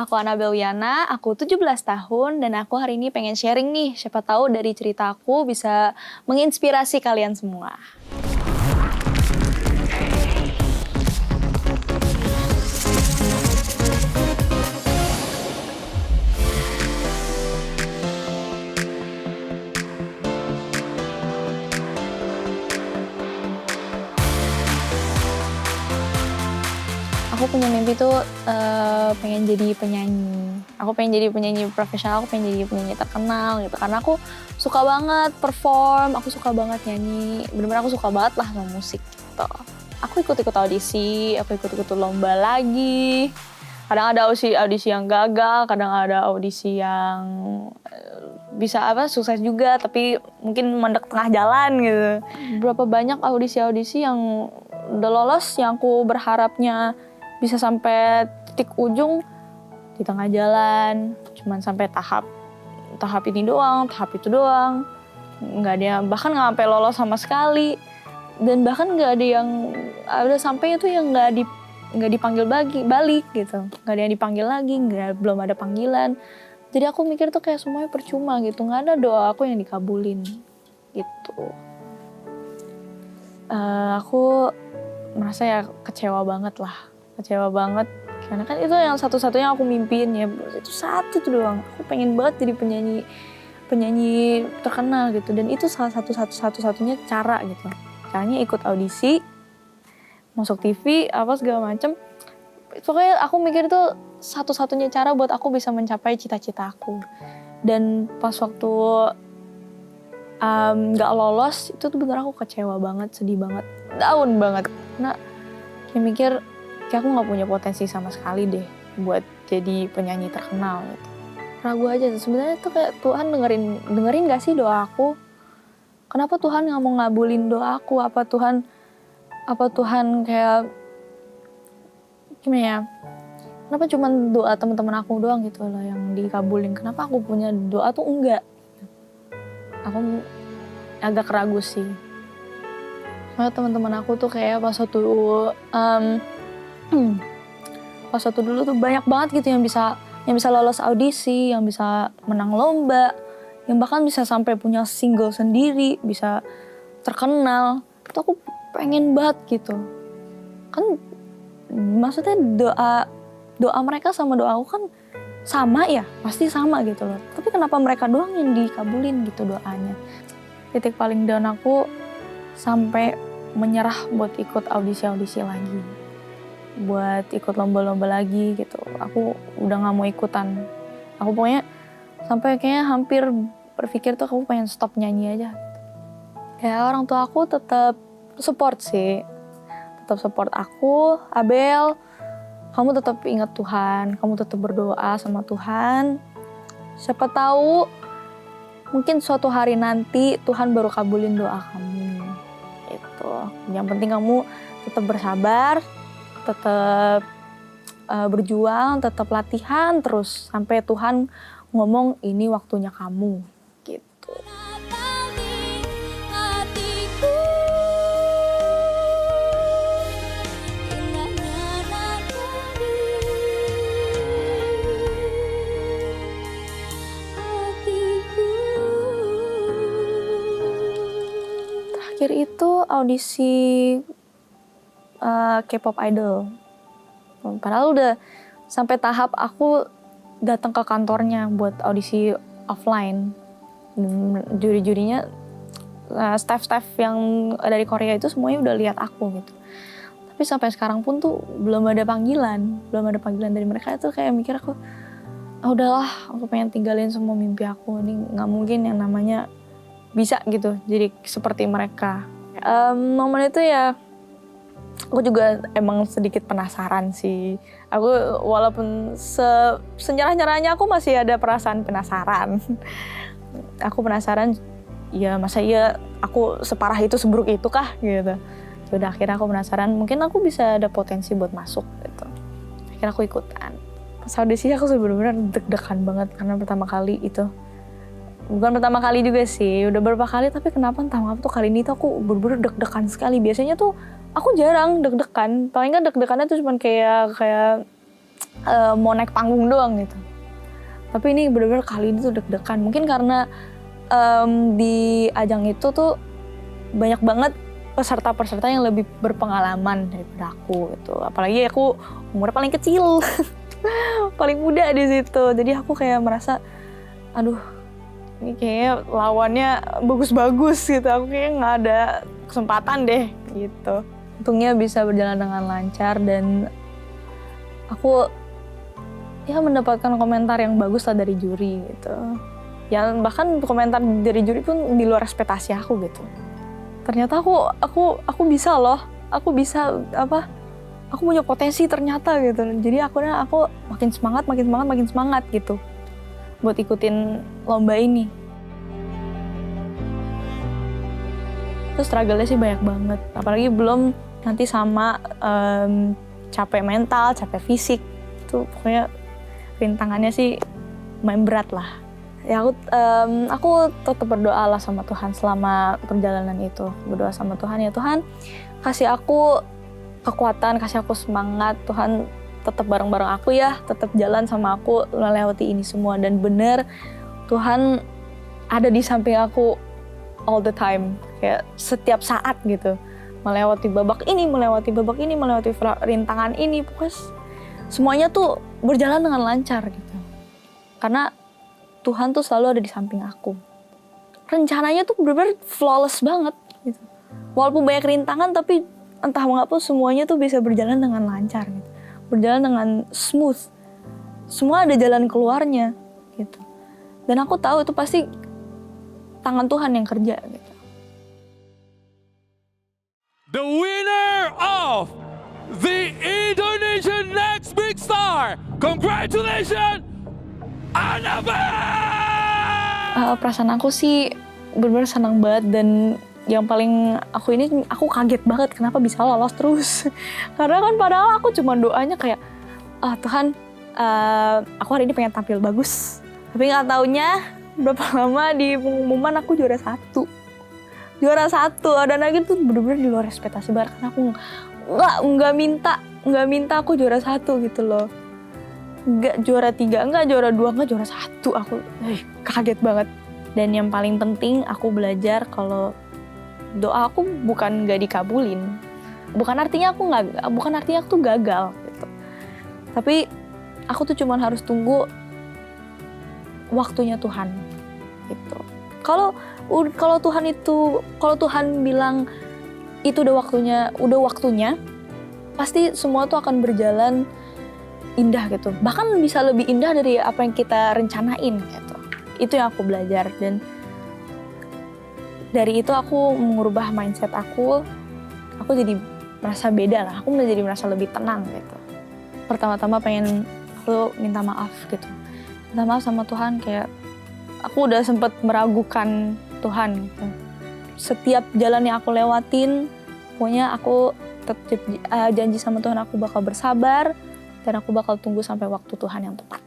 Aku Anabel Wiana, aku 17 tahun dan aku hari ini pengen sharing nih, siapa tahu dari cerita aku bisa menginspirasi kalian semua. Aku punya mimpi tuh pengen jadi penyanyi. Aku pengen jadi penyanyi profesional, aku pengen jadi penyanyi terkenal gitu. Karena aku suka banget perform, aku suka banget nyanyi. Bener-bener aku suka banget lah sama musik gitu. Aku ikut-ikut audisi, aku ikut-ikut lomba lagi. Kadang ada audisi yang gagal, kadang ada audisi yang bisa sukses juga, tapi mungkin mandek tengah jalan gitu. Berapa banyak audisi-audisi yang udah lolos, yang aku berharapnya bisa sampai titik ujung di tengah jalan, cuman sampai tahap ini doang, tahap itu doang, nggak ada yang, bahkan nggak sampai lolos sama sekali, dan bahkan nggak ada yang udah sampai itu yang nggak dipanggil balik gitu, nggak ada yang dipanggil lagi, belum ada panggilan. Jadi aku mikir tuh kayak semuanya percuma gitu, nggak ada doa aku yang dikabulin gitu. Aku merasa ya kecewa banget karena kan itu yang satu-satunya aku mimpiin ya, itu satu tuh doang. Aku pengen banget jadi penyanyi terkenal gitu, dan itu salah satu-satunya cara gitu. Caranya ikut audisi, masuk TV, apa segala macem. Pokoknya aku mikir itu satu-satunya cara buat aku bisa mencapai cita-cita aku. Dan pas waktu gak lolos, itu tuh bener aku kecewa banget, sedih banget, down banget. Karena kayak mikir, kayak aku gak punya potensi sama sekali deh buat jadi penyanyi terkenal gitu. Ragu aja tuh, sebenarnya tuh kayak Tuhan dengerin gak sih doa aku? Kenapa Tuhan gak mau ngabulin doa aku? Apa Tuhan kayak gimana ya? Kenapa cuma doa teman-teman aku doang gitu loh yang dikabulin? Kenapa aku punya doa tuh enggak? Aku agak ragu sih. Soalnya teman-teman aku tuh kayak pas waktu dulu tuh banyak banget gitu yang bisa lolos audisi, yang bisa menang lomba, yang bahkan bisa sampai punya single sendiri, bisa terkenal. Itu aku pengen banget gitu. Kan maksudnya doa mereka sama doa aku kan sama ya, pasti sama gitu loh. Tapi kenapa mereka doang yang dikabulin gitu doanya? Titik paling down aku sampai menyerah buat ikut audisi lagi, buat ikut lomba-lomba lagi gitu. Aku udah gak mau ikutan. Aku pokoknya sampai kayaknya hampir berpikir tuh aku pengen stop nyanyi aja. Ya orang tua aku tetap support sih, tetap support aku, Abel, kamu tetap ingat Tuhan, kamu tetap berdoa sama Tuhan. Siapa tahu mungkin suatu hari nanti Tuhan baru kabulin doa kamu. Gitu. Yang penting kamu tetap bersabar, tetap berjuang, tetap latihan terus sampai Tuhan ngomong ini waktunya kamu. Gitu. Itu audisi K-pop idol. Padahal udah sampai tahap aku datang ke kantornya buat audisi offline. Juri-jurinya, staff yang dari Korea itu semuanya udah lihat aku gitu. Tapi sampai sekarang pun tuh belum ada panggilan dari mereka. Itu kayak mikir aku, udahlah, aku pengen tinggalin semua mimpi aku. Ini nggak mungkin yang namanya bisa gitu jadi seperti mereka. Momen itu ya aku juga emang sedikit penasaran sih. Aku walaupun senyerah-nyerahnya aku masih ada perasaan penasaran. Aku penasaran, ya masa iya aku separah itu, seburuk itu kah gitu. Udah akhirnya aku penasaran, mungkin aku bisa ada potensi buat masuk gitu. Akhirnya aku ikutan. Pas audisi aku bener-bener deg-degan banget karena pertama kali itu. Bukan pertama kali juga sih, udah beberapa kali, tapi kenapa entah tuh kali ini tuh aku bener-bener deg-degan sekali. Biasanya tuh aku jarang deg-degan, paling kan deg-degannya tuh cuma kayak mau naik panggung doang gitu. Tapi ini bener-bener kali ini tuh deg-degan. Mungkin karena di ajang itu tuh banyak banget peserta-peserta yang lebih berpengalaman daripada aku gitu. Apalagi aku umurnya paling kecil, paling muda di situ. Jadi aku kayak merasa, aduh, ini kayaknya lawannya bagus-bagus gitu. Aku kayaknya nggak ada kesempatan deh gitu. Untungnya bisa berjalan dengan lancar dan aku ya mendapatkan komentar yang bagus lah dari juri gitu. Ya bahkan komentar dari juri pun di luar ekspektasi aku gitu. Ternyata aku bisa loh. Aku bisa aku punya potensi ternyata gitu. Jadi aku makin semangat gitu buat ikutin lomba ini. Terus struggle-nya sih banyak banget. Apalagi belum nanti sama capek mental, capek fisik. Itu pokoknya rintangannya sih main berat lah. Ya aku tetap berdoa lah sama Tuhan selama perjalanan itu. Berdoa sama Tuhan, ya Tuhan kasih aku kekuatan, kasih aku semangat. Tuhan tetap bareng-bareng aku ya, tetap jalan sama aku melewati ini semua. Dan bener Tuhan ada di samping aku all the time. Kayak setiap saat gitu. Melewati babak ini, melewati rintangan ini. Pokoknya semuanya tuh berjalan dengan lancar gitu. Karena Tuhan tuh selalu ada di samping aku. Rencananya tuh bener-bener flawless banget gitu. Walaupun banyak rintangan tapi entah mengapa semuanya tuh bisa berjalan dengan lancar gitu. Berjalan dengan smooth. Semua ada jalan keluarnya gitu. Dan aku tahu itu pasti tangan Tuhan yang kerja gitu. The winner of the Indonesian Next Big Star. Congratulations, Annabelle! Perasaan aku sih benar-benar senang banget dan yang paling aku kaget banget kenapa bisa lolos terus. Karena kan padahal aku cuma doanya kayak, Tuhan, aku hari ini pengen tampil bagus. Tapi nggak taunya berapa lama di pengumuman aku juara 1. Dan lagi tuh bener-bener di luar ekspektasi banget karena aku nggak minta aku juara 1 gitu loh. Nggak juara 3, nggak juara 2, nggak juara 1. Aku kaget banget. Dan yang paling penting aku belajar kalau doa aku bukan nggak dikabulin. Bukan artinya aku gagal gitu. Tapi aku tuh cuma harus tunggu waktunya Tuhan gitu. Kalau Tuhan bilang itu udah waktunya, pasti semua tuh akan berjalan indah gitu. Bahkan bisa lebih indah dari apa yang kita rencanain gitu. Itu yang aku belajar dan dari itu aku mengubah mindset aku jadi merasa beda lah. Aku jadi merasa lebih tenang gitu. Pertama-tama pengen aku minta maaf gitu. Minta maaf sama Tuhan kayak aku udah sempat meragukan Tuhan gitu. Setiap jalan yang aku lewatin, pokoknya aku tetap janji sama Tuhan aku bakal bersabar dan aku bakal tunggu sampai waktu Tuhan yang tepat.